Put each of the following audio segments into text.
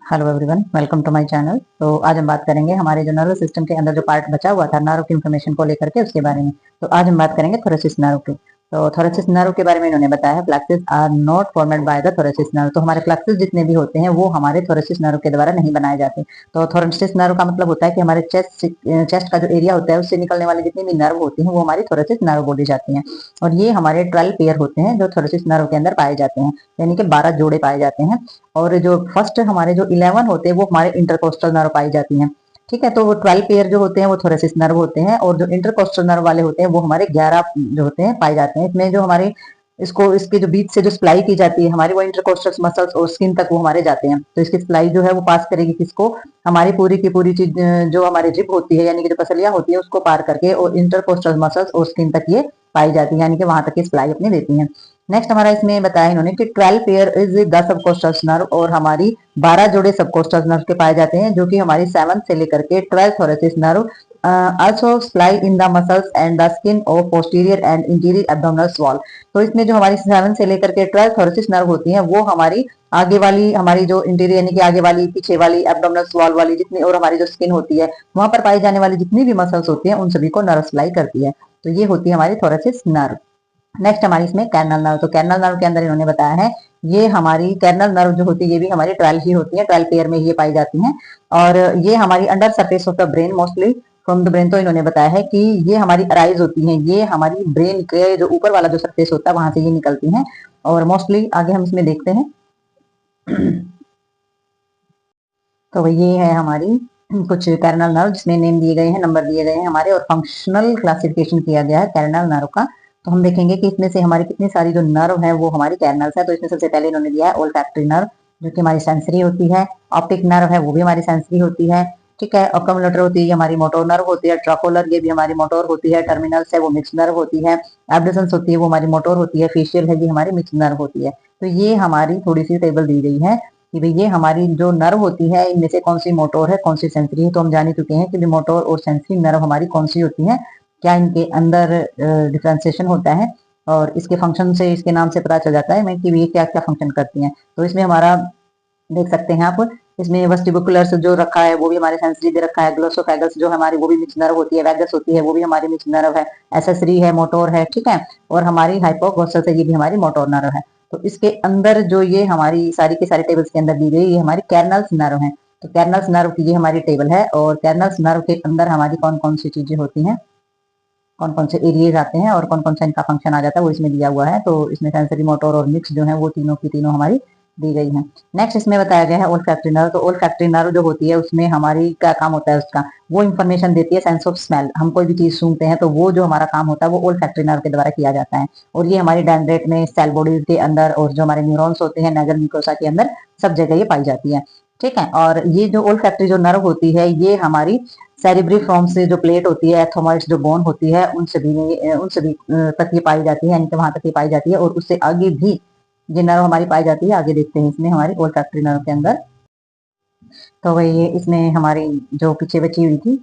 Hello everyone, welcome to my channel. तो आज हम बात करेंगे हमारे जो नर्वस सिस्टम के अंदर जो पार्ट बचा हुआ था नर्व की इन्फॉर्मेशन को लेकर के उसके बारे में। तो आज हम बात करेंगे थोरेसिस नर्व की। तो थोरेसिस नर्व के बारे में इन्होंने बताया है, plexuses are not formed by the thoracic nerve. तो हमारे फ्लेक्सेस जितने भी होते हैं वो हमारे थोरेसिस नर्व के द्वारा नहीं बनाए जाते। तो थोरेसिस नर्व का मतलब होता है कि हमारे चेस्ट का जो एरिया होता है उससे निकलने वाली जितनी भी नर्व होती हैं वो हमारी थोरेसिस नर्व बोली जाती हैं। और ये हमारे 12 पेयर होते हैं जो थोरेसिस नर्व के अंदर पाए जाते हैं, यानी कि 12 जोड़े पाए जाते हैं। और जो फर्स्ट हमारे जो 11 होते हैं वो हमारे इंटरकोस्टल नर्व पाई जाती हैं। ठीक है, तो वो 12 पेयर जो होते हैं वो थोरेसिस नर्व होते हैं, और जो इंटरकोस्टल नर्व वाले होते हैं वो हमारे 11 जो होते हैं पाए जाते हैं। इसमें जो हमारे इसको इसके जो बीच से जो स्प्लाई की जाती है हमारी, वो इंटरकोस्टल मसल्स और स्किन तक वो हमारे जाते हैं। तो इसकी स्प्लाई जो है वो पास करेगी किसको, हमारी पूरी की पूरी चीज जो हमारी रिब होती है यानी कि जो पसलियां होती है उसको पार करके, और इंटरकोस्टल मसल्स और स्किन तक ये पाई जाती है, यानी कि वहां तक ये स्प्लाई अपनी देती है। नेक्स्ट हमारा इसमें बताया इन्होंने कि 12 pair is the subcostal nerve, और हमारी 12 जोड़े सबकोस्टल नर्व के पाए जाते हैं, जो कि हमारी 7 से लेकर के 12 thoracic nerve also sply in the muscles and the skin of posterior and interior abdominal wall। तो इसमें जो हमारी 7 से लेकर के 12 थोरेसिस नर्व होती हैं वो हमारी आगे वाली, हमारी जो इंटीरियर यानी कि आगे वाली, पीछे वाली, एब्डोमिनल वॉल वाली जितनी, और हमारी जो स्किन होती है वहां पर पाई जाने वाली जितनी भी मसल्स होती हैं उन सभी को नर्व सप्लाई करती है। तो ये होती है हमारी थोरेसिस नर्व। नेक्स्ट हमारी इसमें कैर्नल नर्व। तो कैर्नल नर्व के अंदर इन्होंने बताया है, ये हमारी कैर्नल नर्व जो होती है ये भी हमारी 12 ही होती है, 12 पेयर में ये पाई जाती हैं। और ये हमारी under surface of the brain, mostly from the brain. तो इन्होंने बताया है कि ये हमारी अराइज होती हैं, ये हमारी ब्रेन के जो ऊपर वाला जो सरफेस होता है वहां से ये निकलती हैं। और मोस्टली आगे हम इसमें देखते हैं तो ये है हमारी कुछ कैर्नल नर्व जिसमें नेम दिए गए हैं, नंबर दिए गए हैं हमारे, और फंक्शनल क्लासिफिकेशन किया गया है कैर्नल नर्व का। तो हम देखेंगे कि इसमें से हमारी कितनी सारी जो नर्व है वो हमारी कैर्नल्स है। तो इसमें सबसे पहले इन्होंने दिया है ओल्फैक्टरी नर्व, जो कि हमारी सेंसरी होती है। ऑप्टिक नर्व है वो भी हमारी सेंसरी होती है। ठीक है, अक्यूमुलेटर होती है हमारी मोटोर नर्व होती है। ट्रकोलर ये भी हमारी मोटोर होती है। टर्मिनल्स है वो मिक्स नर्व होती है। एब्डसेंस होती है वो हमारी मोटोर होती है। फेशियल है ये हमारी मिक्स नर्व होती है। तो ये हमारी थोड़ी सी टेबल दी गई है कि भाई ये हमारी जो नर्व होती है इनमें से कौन सी मोटोर है कौन सी सेंसरी है। तो हम जान ही चुके हैं कि मोटोर और सेंसरी नर्व हमारी कौन सी होती है, क्या इनके अंदर डिफ्रेंसिएशन होता है, और इसके फंक्शन से, इसके नाम से पता चल जाता है कि ये क्या क्या फंक्शन करती हैं। तो इसमें हमारा देख सकते हैं आप, इसमें वेस्टिबुलर्स जो रखा है वो भी हमारे सेंसरी दे रखा है। ग्लोसोफेगस जो हमारी वो भी मिक्स नर्व होती है। वैगस होती है वो भी हमारी मिक्स नर्व है। एसेसरी है, मोटोर है। ठीक है, और हमारी हाइपोग्लोसस है ये भी हमारी मोटोर नर्व है। तो इसके अंदर जो ये हमारी सारी की सारी टेबल्स के अंदर दी गई ये हमारी कैर्नल्स नर्व है। तो कैर्नल्स नर्व की ये हमारी टेबल है, और कैर्नल्स नर्व के अंदर हमारी कौन कौन सी चीजें होती हैं, कौन कौन से एरियाज आते हैं और कौन कौन सा इनका फंक्शन आ जाता है वो इसमें दिया हुआ है। तो इसमें सेंसरी, मोटोर और मिक्स जो है वो तीनों की तीनों हमारी दी गई है। नेक्स्ट इसमें बताया गया है ओल्फैक्टरी नर्व। तो ओल्फैक्टरी नर्व जो होती है उसमें हमारी क्या काम होता है उसका, वो इन्फॉर्मेशन देती है सेंस ऑफ स्मेल। हम कोई भी चीज सूंघते हैं तो वो जो हमारा काम होता है वो ओल्फैक्टरी नर्व के द्वारा किया जाता है। और ये हमारी डेंड्रेट में, सेल बॉडीज के अंदर, और जो हमारे न्यूरॉन्स होते हैं नेजल म्यूकोसा के अंदर, सब जगह ये पाई जाती है। ठीक है, और ये जो ओल्फैक्टरी जो नर्व होती है ये हमारी सेरिब्री फॉर्म से जो प्लेट होती है, एथोमॉइड्स जो बोन होती है, उन सभी तक ये पाई जाती है, यानी कि वहां तक ये पाई जाती है। और उससे आगे भी ये नर्व हमारी पाई जाती है। आगे देखते हैं इसमें हमारी ओल्फैक्टरी नर्व के अंदर। तो वही ये इसमें हमारी जो पीछे बची हुई थी,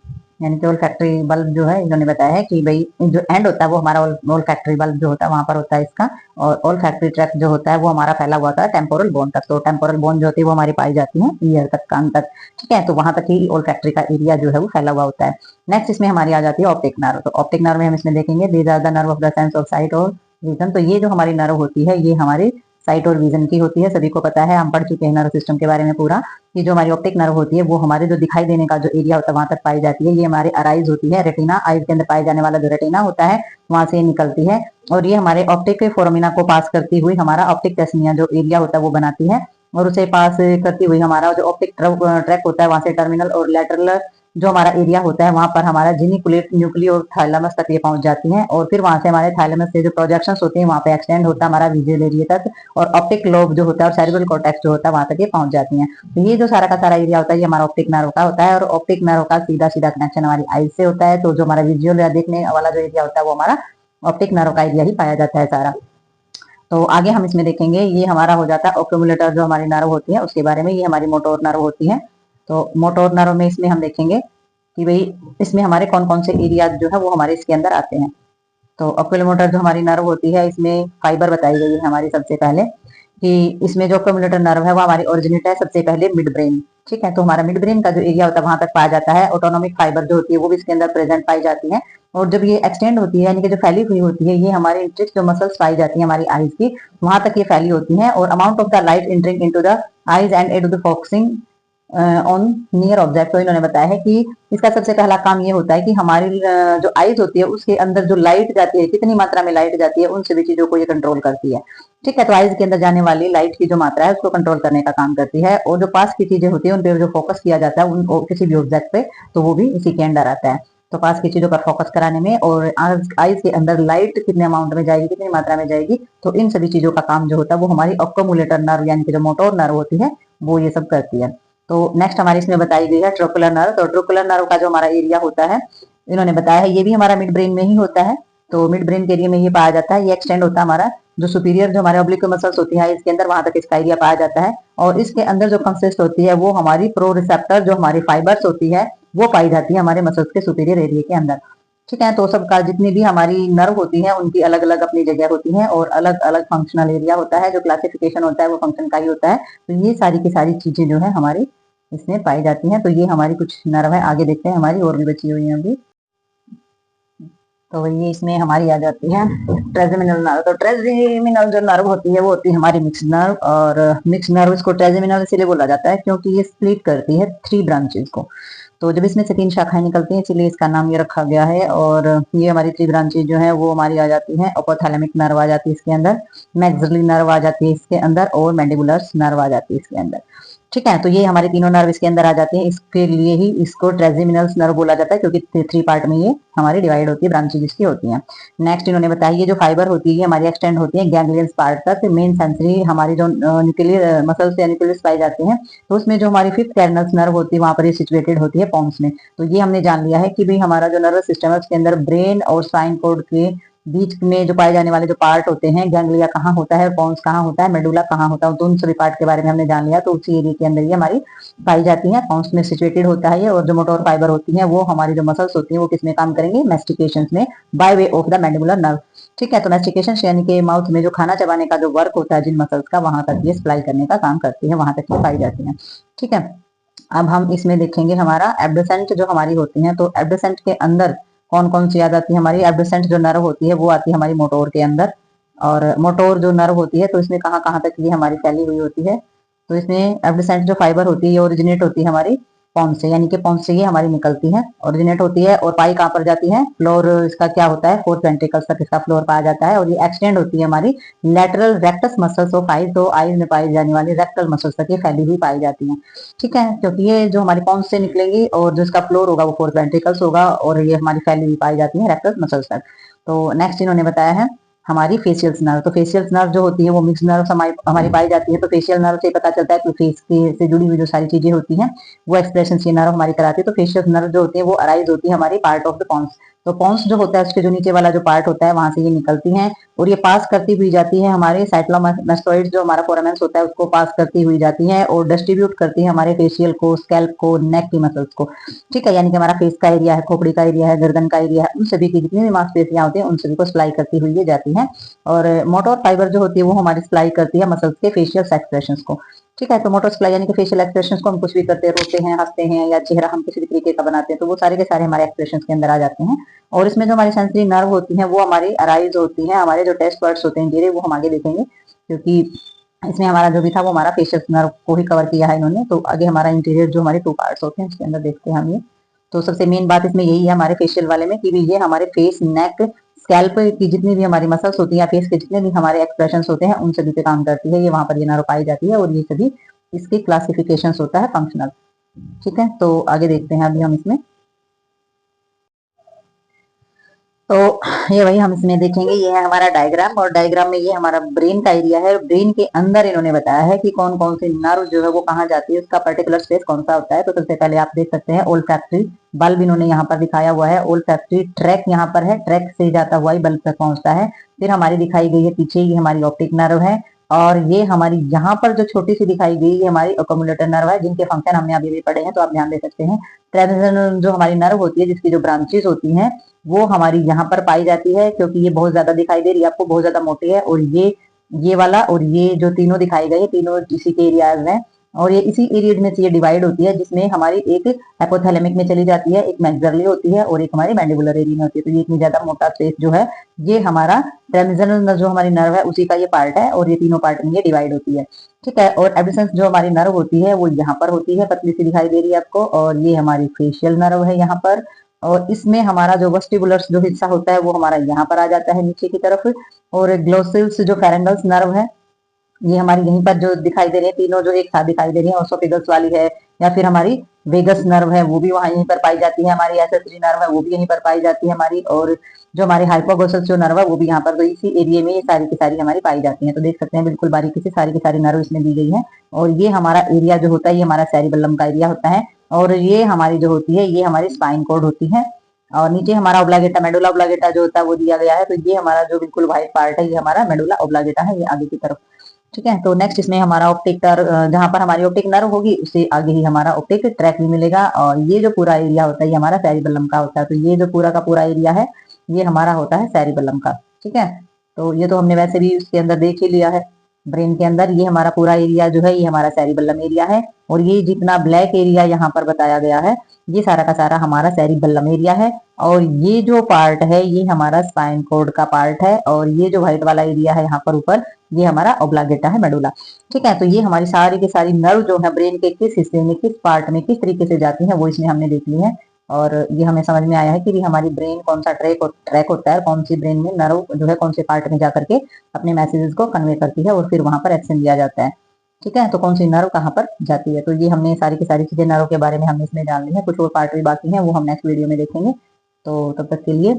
यानी कि ओल्फैक्टरी बल्ब जो है इन्होंने बताया है कि भाई जो एंड होता है वो हमारा ओल्फैक्टरी बल्ब जो होता है वहां पर होता है इसका। और ओल्फैक्टरी ट्रैक्ट जो होता है वो हमारा फैला हुआ होता है टेम्पोरल बोन तक। तो टेम्पोरल बोन जो होती है वो हमारी पाई जाती है ईयर तक, कान तक। ठीक है, तो वहां तक ही ओल्फैक्टरी का एरिया जो है वो फैला हुआ होता है। नेक्स्ट इसमें हमारी आ जाती है ऑप्टिक नर्व। तो ऑप्टिक नर्व में हम इसमें देखेंगे these are the nerve of the sense of sight और विजन। तो ये जो हमारी नर्व होती है ये हमारी साइट और विजन की होती है। सभी को पता है, हम पढ़ चुके हैं नर्व सिस्टम के बारे में पूरा। ये जो हमारी ऑप्टिक नर्व होती है वो हमारे जो दिखाई देने का जो एरिया होता है वहां तक पाई जाती है। ये हमारे अराइज होती है, रेटिना, आइज के अंदर पाए जाने वाला जो रेटिना होता है वहां से निकलती है। और ये हमारे ऑप्टिक फोरामिना को पास करती हुई हमारा ऑप्टिक टेस्निया जो एरिया होता है वो बनाती है। और उसे पास करती हुई हमारा जो ऑप्टिक ट्रैक होता है वहां से टर्मिनल और लेटरल जो हमारा एरिया होता है वहां पर हमारा जिनिकुलेट, न्यूक्लियो और थाइलमस तक ये पहुंच जाती हैं। और फिर वहां से हमारे थाइलमस से जो प्रोजेक्शंस होते हैं वहां पे एक्सटेंड होता है हमारा विजुअल एरिया तक, और ऑप्टिक लोब जो होता है और सेरिब्रल कॉर्टेक्स जो होता है वहां तक ये पहुंच जाती हैं। तो ये जो सारा का सारा एरिया होता है ये हमारा ऑप्टिक नर्व का होता है। और ऑप्टिक नर्व का सीधा सीधा कनेक्शन हमारी आईज से होता है। तो जो हमारा विजुअल या देखने वाला जो एरिया होता है वो हमारा ऑप्टिक नर्व का एरिया ही पाया जाता है सारा। तो आगे हम इसमें देखेंगे ये हमारा हो जाता है ओक्यूमुलेटर जो हमारी नर्व होती है उसके बारे में। ये हमारी मोटोर नर्व होती है। तो मोटोर नर्व में इसमें हम देखेंगे कि भाई इसमें हमारे कौन कौन से एरिया जो है वो हमारे इसके अंदर आते हैं। तो ओक्यूलोमोटर जो हमारी नर्व होती है इसमें फाइबर बताई गई है हमारी सबसे पहले, कि इसमें जो ओक्यूमुलेटर नर्व है वो हमारी ओरिजिनेट है सबसे पहले मिड ब्रेन। ठीक है, तो हमारा मिड ब्रेन का जो एरिया होता है वहां तक पाया जाता है। ऑटोनॉमिक फाइबर जो होती है वो भी इसके अंदर प्रेजेंट पाई जाती है। और जब ये एक्सटेंड होती है यानी कि जो फैली हुई होती है, ये हमारे इंट्रिक्स जो मसल्स पाई जाती है हमारी आईज की, वहां तक ये फैली होती है। और amount of the light entering into the eyes and aid to the focusing on near object. तो इन्होंने बताया है कि इसका सबसे पहला काम ये होता है कि हमारी जो आईज होती है उसके अंदर जो लाइट जाती है, कितनी मात्रा में लाइट जाती है, उन सभी चीजों को ये कंट्रोल करती है। ठीक है, तो आईज के अंदर जाने वाली लाइट की जो मात्रा है उसको कंट्रोल करने का काम करती है। और जो पास की चीजें होती है उन पे जो फोकस किया जाता है उन किसी भी ऑब्जेक्ट पे, तो वो भी इसी के अंडर आता है। तो पास की चीजों पर फोकस कराने में और आईज के अंदर लाइट कितने अमाउंट में जाएगी, कितनी मात्रा में जाएगी, तो इन सभी चीजों का काम जो होता है वो हमारी ऑक्यूमुलेटर नर्व यानी कि जो मोटोर नर्व होती है वो ये सब करती है। तो नेक्स्ट हमारी इसमें बताई गई है ट्रोकुलर नर्व। तो ट्रोकुलर नर्व का जो हमारा एरिया होता है, इन्होंने बताया है ये भी हमारा मिड ब्रेन में ही होता है। तो मिड ब्रेन के एरिया में ये पाया जाता है। ये एक्सटेंड होता है हमारा जो सुपीरियर जो हमारे ऑब्लिक मसल्स होती है इसके अंदर, वहां तक इसका एरिया पाया जाता है। और इसके अंदर जो कंसिस्ट होती है वो हमारी प्रो रिसेप्टर जो हमारी फाइबर्स होती है वो पाई जाती है हमारे मसल्स के सुपीरियर एरिया के अंदर। ठीक है, तो सबका जितनी भी हमारी नर्व होती है उनकी अलग अलग अपनी जगह होती है और अलग अलग फंक्शनल एरिया होता है। जो क्लासिफिकेशन होता है वो फंक्शन का ही होता है। तो ये सारी की सारी चीजें जो है हमारी इसमें पाई जाती हैं। तो ये हमारी कुछ नर्व है, आगे देखते हैं हमारी और भी बची हुई है अभी। तो ये इसमें हमारी आ जाती है ट्रेजेमिनल नर्व। तो ट्रेजेमिनल जो नर्व होती है वो होती है हमारी मिक्स नर्व। और मिक्स नर्व इसको ट्रेजेमिनल इसलिए बोला जाता है क्योंकि ये स्प्लिट करती है 3 ब्रांचेस को। तो जब इसमें से 3 शाखाएं निकलती हैं इसीलिए इसका नाम ये रखा गया है। और ये हमारी 3 ब्रांचेस जो है वो हमारी आ जाती है। अपोथैलेमिक नर्व आ जाती है इसके अंदर, मैक्सिलरी नर्व आ जाती है इसके अंदर, और मैंडिबुलर नर्व आ जाती है इसके अंदर। ठीक है, तो ये हमारे तीनों नर्व इसके अंदर आ जाते हैं। इसके लिए ही इसको ट्रेजेमिनल नर्व बोला जाता है क्योंकि 3 पार्ट में ये हमारी डिवाइड होती है, ब्रांचेज इसकी होती हैं। नेक्स्ट इन्होंने बताया ये जो फाइबर होती है हमारी एक्सटेंड होती है गैंग्लियन पार्ट तक। मेन सेंसरी हमारी जो न्यूक्लियर मसल्स या न्यूक्लियस पाई जाते हैं, तो उसमें जो हमारी 5th कैडनस नर्व होती है वहां पर ये सिचुएटेड होती है पॉन्स में। तो ये हमने जान लिया है कि भाई हमारा जो नर्वस सिस्टम है उसके अंदर ब्रेन और स्पाइन कोड के बीच में जो पाए जाने वाले जो पार्ट होते हैं, गैंग्लिया कहाँ होता है, पॉन्स कहाँ होता है, मेडुला कहाँ होता है, तो उन सभी पार्ट के बारे में हमने जान लिया। तो उसी एरिया के अंदर ये हमारी पाई जाती है, पॉन्स में सिचुएटेड होता है। और जो मोटोर फाइबर होती है वो हमारी जो मसल्स होती है वो किसमें काम करेंगे, मैस्टिकेशन में, by way of the mandibular nerve. ठीक है, तो मैस्टिकेशन यानी कि माउथ में जो खाना चबाने का जो वर्क होता है जिन मसल्स का, वहां तक ये सप्लाई करने का काम करती है, वहां तक ये पाई जाती है। ठीक है, अब हम इसमें देखेंगे हमारा एब्डोसेंट जो हमारी होती है। तो एब्डोसेंट के अंदर कौन कौन सी आ जाती है हमारी, एब्डोसेंट जो नर्व होती है वो आती है हमारी मोटोर के अंदर। और मोटोर जो नर्व होती है तो इसमें कहाँ कहाँ तक ये हमारी फैली हुई होती है। तो इसमें एब्डोसेंट जो फाइबर होती है ये ओरिजिनेट होती है हमारी पॉन्स से, यानी कि पॉन्स से ये हमारी निकलती है, ओरिजिनेट होती है। और पाई कहाँ पर जाती है, फ्लोर इसका क्या होता है, 4 वेंट्रिकल्स तक इसका फ्लोर पाया जाता है। और ये एक्सटेंड होती है हमारी lateral rectus muscles of eyes, तो आईज में पाई जाने वाली रेक्टल मसल्स तक ये फैली हुई पाई जाती है। ठीक है, क्योंकि ये जो हमारी पॉन्स से निकलेंगी और जो इसका फ्लोर होगा वो 4 वेंट्रिकल्स होगा और ये हमारी फैली हुई पाई जाती है रेक्टस मसल्स तक। तो नेक्स्ट इन्होंने बताया है हमारी फेशियल नर्व। तो फेशियल नर्व जो होती है वो मिक्स नर्व हमारी पाई जाती है। तो फेशियल नर्व से पता चलता है कि फेस के से जुड़ी हुई जो सारी चीजें होती हैं वो एक्सप्रेशन ये नर्व हमारी कराती है। तो फेशियल नर्व जो होती है वो अराइज होती है हमारी पार्ट ऑफ द पॉन्स। तो पॉन्स जो होता है उसके जो नीचे वाला जो पार्ट होता है वहां से ये निकलती हैं और ये पास करती हुई जाती है हमारे साइक्लोमास्टोइड जो हमारा फोरामेंस होता है उसको पास करती हुई जाती है और डिस्ट्रीब्यूट करती है हमारे फेशियल को, स्कैल्प को, नेक की मसल्स को। ठीक है, यानी कि हमारा फेस का एरिया है, खोपड़ी का एरिया है, गर्दन का एरिया है, उन सभी की जितनी भी मांसपेशियां होती है उन सभी को सप्लाई करती हुई ये जाती है। और मोटर फाइबर जो होती है वो हमारी सप्लाई करती है मसल्स के फेशियल एक्सप्रेशंस को। ठीक है, तो मोटर सप्लाई यानी कि फेशियल एक्सप्रेशंस को हम कुछ भी करते हैं, रोते हैं, हंसते हैं या चेहरा हम किसी भी तरीके का बनाते हैं, तो वो सारे के सारे हमारे एक्सप्रेशंस के अंदर आ जाते हैं। और इसमें जो हमारी सेंसरी नर्व होती है वो हमारी अराइज होती है, हमारे जो टेस्ट बर्ड्स होते हैं इंटीरियर वो हम आगे देखेंगे, क्योंकि इसमें हमारा जो भी था वो हमारा फेशियल नर्व को ही कवर किया है इन्होंने। तो आगे हमारा इंटीरियर जो हमारे 2 पार्ट्स होते हैं उसके अंदर देखते हैं हम ये। तो सबसे मेन बात इसमें यही है हमारे फेशियल वाले में कि ये हमारे फेस, नेक, स्कैल्प की जितनी भी हमारी मसल्स होती है, फेस के जितने भी हमारे एक्सप्रेशंस होते हैं उन सभी पे काम करती है। ये वहां पर ये नर्व पाई जाती है और ये सभी इसकी क्लासिफिकेशंस होता है फंक्शनल। ठीक है, तो आगे देखते हैं अभी हम इसमें। तो ये वही हम इसमें देखेंगे, ये है हमारा डायग्राम और डायग्राम में ये हमारा ब्रेन का एरिया है। ब्रेन के अंदर इन्होंने बताया है कि कौन कौन सी नर्व जो है वो कहाँ जाती है, उसका पर्टिकुलर स्पेस कौन सा होता है। तो सबसे पहले आप देख सकते हैं ओल्फैक्टरी बल्ब इन्होंने यहाँ पर दिखाया हुआ है। ओल्फैक्टरी ट्रैक यहाँ पर है, ट्रैक से जाता हुआ ही बल्ब तक पहुंचता है। फिर हमारी दिखाई गई है पीछे, ये हमारी ऑप्टिक नर्व है। और ये हमारी यहाँ पर जो छोटी सी दिखाई गई ये हमारी अकोमुलेटर नर्व है, जिनके फंक्शन हमने अभी भी पढ़े हैं, तो आप ध्यान दे सकते हैं। ट्रेजेमिनल जो हमारी नर्व होती है जिसकी जो ब्रांचेस होती हैं वो हमारी यहाँ पर पाई जाती है, क्योंकि ये बहुत ज्यादा दिखाई दे रही है आपको, बहुत ज्यादा मोटी है। और ये वाला और ये जो तीनों दिखाई गए तीनों इसी के एरियाज हैं। और ये इसी एरिया में से ये डिवाइड होती है, जिसमें हमारी एक हाइपोथैलेमिक में चली जाती है, एक मैक्सिलरी होती है और एक हमारी मैंडिबुलर एरिया में होती है। तो ये इतनी ज्यादा मोटा स्पेस जो है ये हमारा ट्रांजिशनल जो हमारी नर्व है उसी का ये पार्ट है, और ये तीनों पार्ट में ये डिवाइड होती है। ठीक है, और एब्सिसेंस जो हमारी नर्व होती है वो यहाँ पर होती है, पतली सी दिखाई दे रही है आपको, और ये हमारी फेशियल नर्व है यहाँ पर। और इसमें हमारा जो वेस्टिबुलर जो हिस्सा होता है वो हमारा यहाँ पर आ जाता है नीचे की तरफ। और ग्लोसिल्स जो फेरेंगल्स नर्व है ये हमारी यहीं पर जो दिखाई दे रही है, तीनों जो एक साथ दिखाई दे रही है, ओसोफेगस वाली है या फिर हमारी वेगस नर्व है वो भी वहां यहीं पर पाई जाती है, हमारी एसेसरी नर्व है वो भी यहीं पर पाई जाती है हमारी, और जो हमारी हाइपोगोसस जो नर्व है वो भी यहाँ पर, तो इसी एरिया में ये सारी की सारी हमारी पाई जाती है। तो देख सकते हैं बिल्कुल बारीकी से सारी की सारी नर्व इसमें दी गई है। और ये हमारा एरिया जो होता है ये हमारा सेरिबेलम का एरिया होता है, और ये हमारी जो होती है ये हमारी स्पाइन कोड होती है। और नीचे हमारा ओब्लागेटा, मेडुला ओब्लागेटा जो होता है वो दिया गया है। तो ये हमारा जो बिल्कुल व्हाइट पार्ट है ये हमारा मेडुला ओब्लागेटा है, ये आगे की तरफ। ठीक है, तो नेक्स्ट इसमें हमारा ऑप्टिक जहां पर हमारी ऑप्टिक नर्व होगी उससे आगे ही हमारा ऑप्टिक ट्रैक भी मिलेगा। और ये जो पूरा एरिया होता है ये हमारा सेरिबेलम का होता है। तो ये जो पूरा का पूरा एरिया है ये हमारा होता है सेरिबेलम का। ठीक है, तो ये तो हमने वैसे भी उसके अंदर देख ही लिया है। ब्रेन के अंदर ये हमारा पूरा एरिया जो है ये हमारा सेरिबेलम एरिया है, और ये जितना ब्लैक एरिया यहाँ पर बताया गया है ये सारा का सारा हमारा सेरिबेलम एरिया है। और ये जो पार्ट है ये हमारा स्पाइन कोड का पार्ट है, और ये जो व्हाइट वाला एरिया है यहाँ पर ऊपर ये हमारा ओब्लागेटा है, मेडुला। ठीक है, तो ये हमारी सारी की सारी नर्व जो है ब्रेन के किस हिस्से में, किस पार्ट में, किस तरीके से जाती है वो इसमें हमने देख ली है। और ये हमें समझ में आया है कि हमारी ब्रेन कौन सा ट्रैक होता है, कौन सी ब्रेन में नर्व जो है कौन से पार्ट में जाकर के अपने मैसेजेस को कन्वे करती है और फिर वहां पर एक्शन दिया जाता है। ठीक है, तो कौन सी नर्व कहाँ पर जाती है, तो ये हमने सारी की सारी चीजें नर्व के बारे में हमने इसमें जान ली है। कुछ और पार्ट भी बाकी है वो हम नेक्स्ट वीडियो में देखेंगे। तो तब तक के लिए